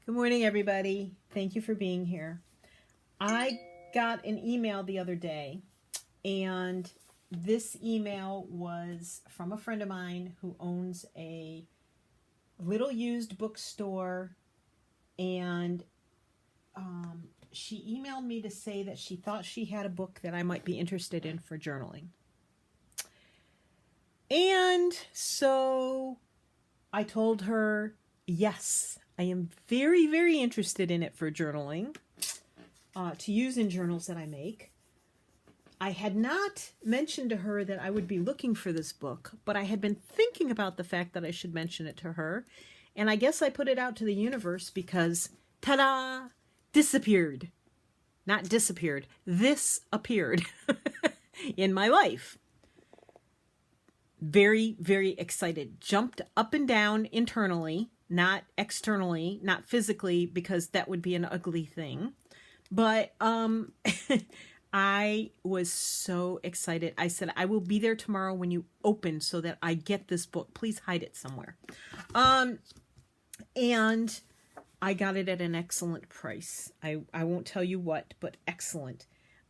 Good morning, everybody. Thank you for being here. I got an email the other day, and this email was from a friend of mine who owns a little used bookstore, and she emailed me to say that she thought she had a book that I might be interested in for journaling. And so I told her, yes, I am very, very interested in it for journaling, to use in journals that I make. I had not mentioned to her that I would be looking for this book, but I had been thinking about the fact that I should mention it to her. And I guess I put it out to the universe because, ta-da, disappeared. Not disappeared. This appeared in my life. Very, very excited. Jumped up and down internally, not externally, not physically, because that would be an ugly thing. But I was so excited. I said, I will be there tomorrow when you open so that I get this book. Please hide it somewhere. And I got it at an excellent price. I won't tell you what, but excellent.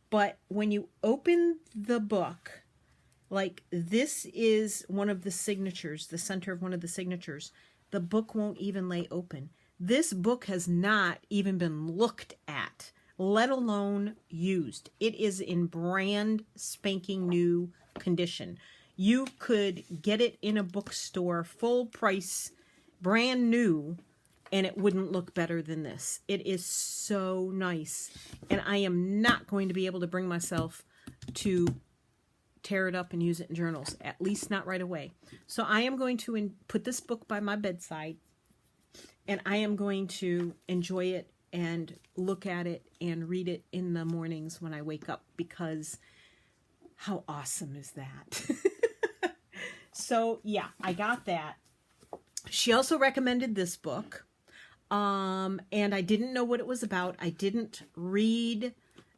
But when you open the book, like this is one of the signatures, the center of one of the signatures. The book won't even lay open. This book has not even been looked at, let alone used. It is in brand spanking new condition. You could get it in a bookstore, full price, brand new, and it wouldn't look better than this. It is so nice. And I am not going to be able to bring myself to tear it up and use it in journals, at least not right away. So I am going to put this book by my bedside, and I am going to enjoy it and look at it and read it in the mornings when I wake up, because how awesome is that? So yeah, I got that. She also recommended this book, and I didn't know what it was about. I didn't read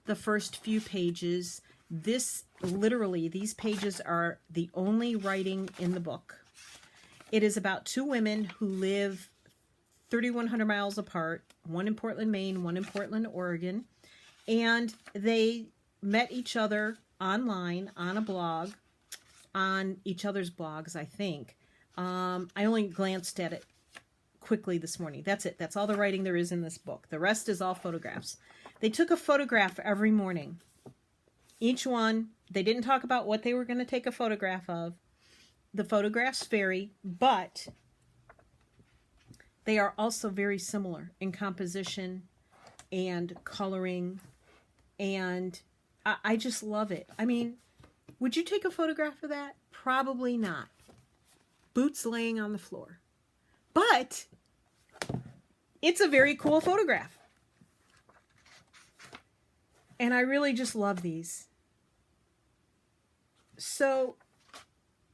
the first few pages. This literally, these pages are the only writing in the book. It is about two women who live 3,100 miles apart, one in Portland, Maine, one in Portland, Oregon, and they met each other online on a blog, on each other's blogs, I think. I only glanced at it quickly this morning. That's it. That's all the writing there is in this book. The rest is all photographs. They took a photograph every morning. Each one, they didn't talk about what they were going to take a photograph of. The photographs vary, but they are also very similar in composition and coloring, and I just love it. I mean, would you take a photograph of that? Probably not. Boots laying on the floor. But it's a very cool photograph. And I really just love these. So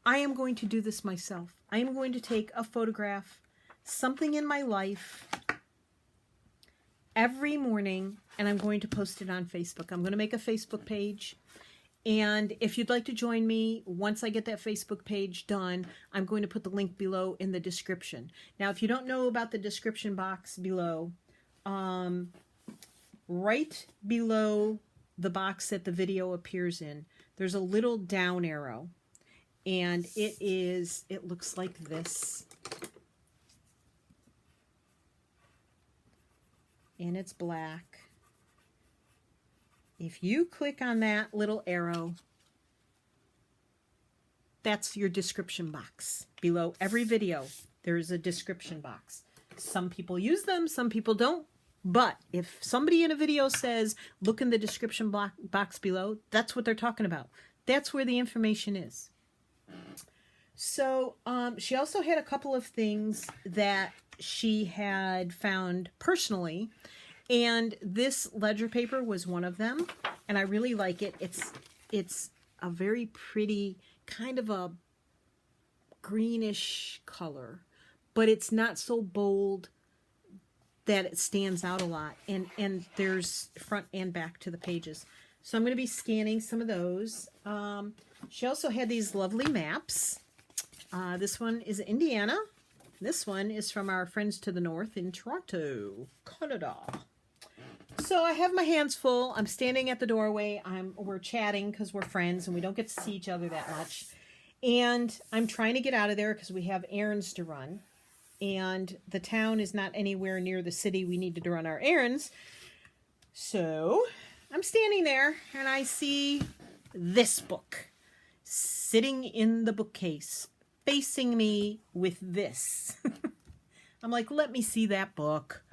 I am going to do this myself. I am going to take a photograph, something in my life, every morning, and I'm going to post it on Facebook. I'm going to make a Facebook page. And if you'd like to join me, once I get that Facebook page done, I'm going to put the link below in the description. Now, if you don't know about the description box below, right below the box that the video appears in, there's a little down arrow, and it looks like this, and it's black. If you click on that little arrow, that's your description box. Below every video, there is a description box. Some people use them, some people don't. But if somebody in a video says, look in the description box below, that's what they're talking about. That's where the information is. So she also had a couple of things that she had found personally. And this ledger paper was one of them. And I really like it. It's a very pretty, kind of a greenish color. But it's not so bold that it stands out a lot, and there's front and back to the pages. So I'm going to be scanning some of those. She also had these lovely maps. This one is Indiana, This one is from our friends to the north in Toronto, Canada. So I have my hands full. I'm standing at the doorway. We're chatting because we're friends and we don't get to see each other that much. And I'm trying to get out of there because we have errands to run. And the town is not anywhere near the city we need to run our errands. So I'm standing there and I see this book sitting in the bookcase, facing me with this. I'm like, let me see that book.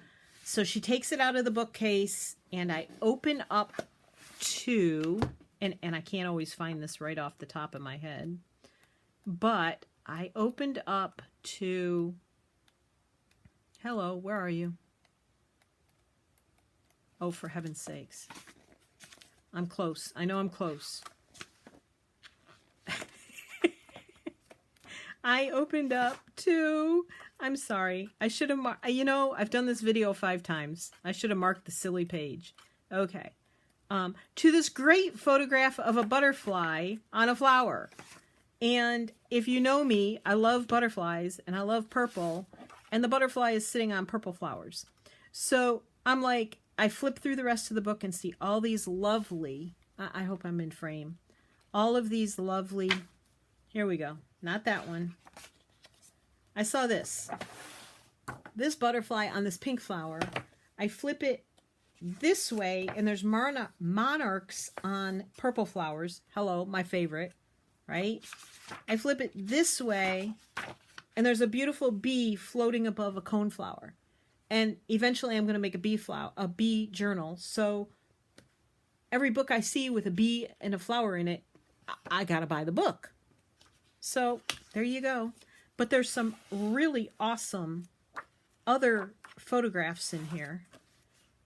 So she takes it out of the bookcase and I open up to, and I can't always find this right off the top of my head, but I opened up to, hello, where are you? Oh, for heaven's sakes. I'm close. I know I'm close. I opened up to, I'm sorry. I should have, I've done this video 5 times. I should have marked the silly page. Okay. To this great photograph of a butterfly on a flower. And if you know me, I love butterflies and I love purple. And the butterfly is sitting on purple flowers. So I'm like, I flip through the rest of the book and see all these lovely, I hope I'm in frame. All of these lovely, here we go. Not that one. I saw this. This butterfly on this pink flower. I flip it this way, and there's monarchs on purple flowers. Hello, my favorite, right? I flip it this way, and there's a beautiful bee floating above a coneflower. And eventually I'm going to make a bee journal. So every book I see with a bee and a flower in it, I got to buy the book. So there you go. But there's some really awesome other photographs in here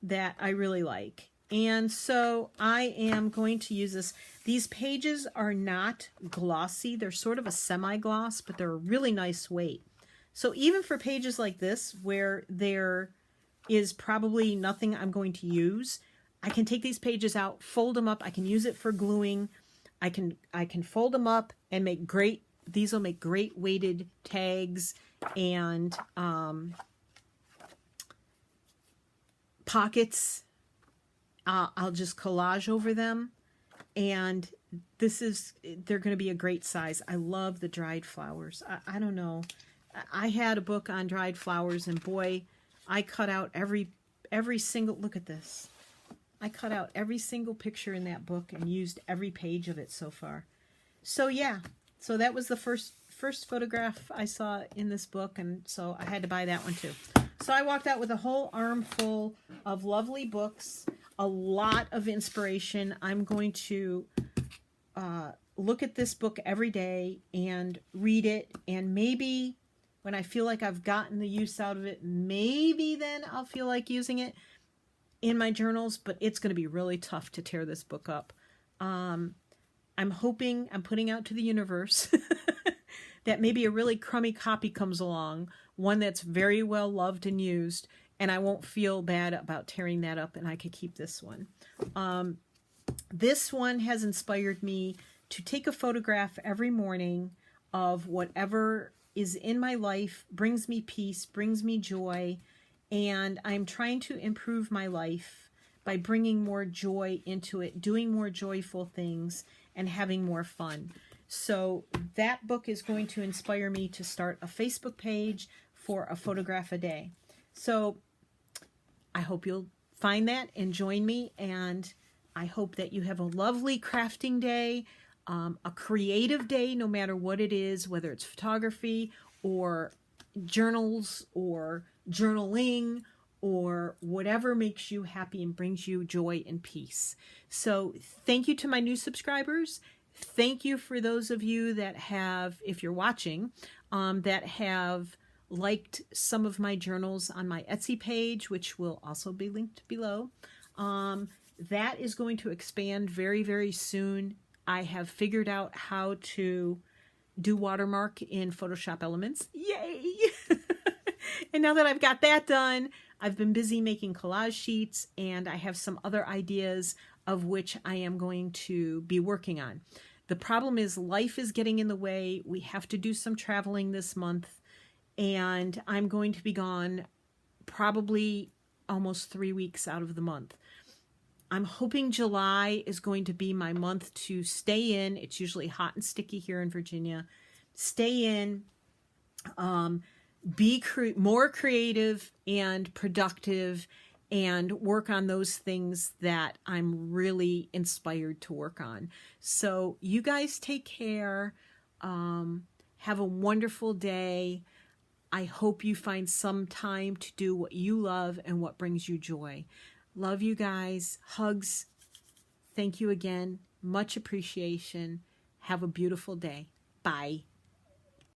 that I really like. And so I am going to use this. These pages are not glossy. They're sort of a semi-gloss, but they're a really nice weight. So even for pages like this, where there is probably nothing I'm going to use, I can take these pages out, fold them up. I can use it for gluing. I can fold them up and make great, these will make great weighted tags and pockets. I'll just collage over them. And they're going to be a great size. I love the dried flowers. I don't know. I had a book on dried flowers, and boy, I cut out every single, look at this. I cut out every single picture in that book and used every page of it so far. So yeah, so that was the first photograph I saw in this book, and so I had to buy that one too. So I walked out with a whole armful of lovely books, a lot of inspiration. I'm going to look at this book every day and read it, and maybe when I feel like I've gotten the use out of it, maybe then I'll feel like using it in my journals, but it's going to be really tough to tear this book up. I'm hoping, I'm putting out to the universe that maybe a really crummy copy comes along, one that's very well loved and used, and I won't feel bad about tearing that up, and I could keep this one. This one has inspired me to take a photograph every morning of whatever is in my life, brings me peace, brings me joy, and I'm trying to improve my life by bringing more joy into it, doing more joyful things, and having more fun. So that book is going to inspire me to start a Facebook page for a photograph a day. So I hope you'll find that and join me, and I hope that you have a lovely crafting day, a creative day, no matter what it is, whether it's photography or journals or journaling or whatever makes you happy and brings you joy and peace. So thank you to my new subscribers. Thank you for those of you that have, if you're watching, that have liked some of my journals on my Etsy page, which will also be linked below. That is going to expand very, very soon. I have figured out how to do watermark in Photoshop Elements. Yay! And now that I've got that done, I've been busy making collage sheets, and I have some other ideas of which I am going to be working on. The problem is life is getting in the way. We have to do some traveling this month, and I'm going to be gone probably almost 3 weeks out of the month. I'm hoping July is going to be my month to stay in. It's usually hot and sticky here in Virginia. Stay in, be more creative and productive, and work on those things that I'm really inspired to work on. So you guys take care. Have a wonderful day. I hope you find some time to do what you love and what brings you joy. Love you guys. Hugs. Thank you again. Much appreciation. Have a beautiful day. Bye.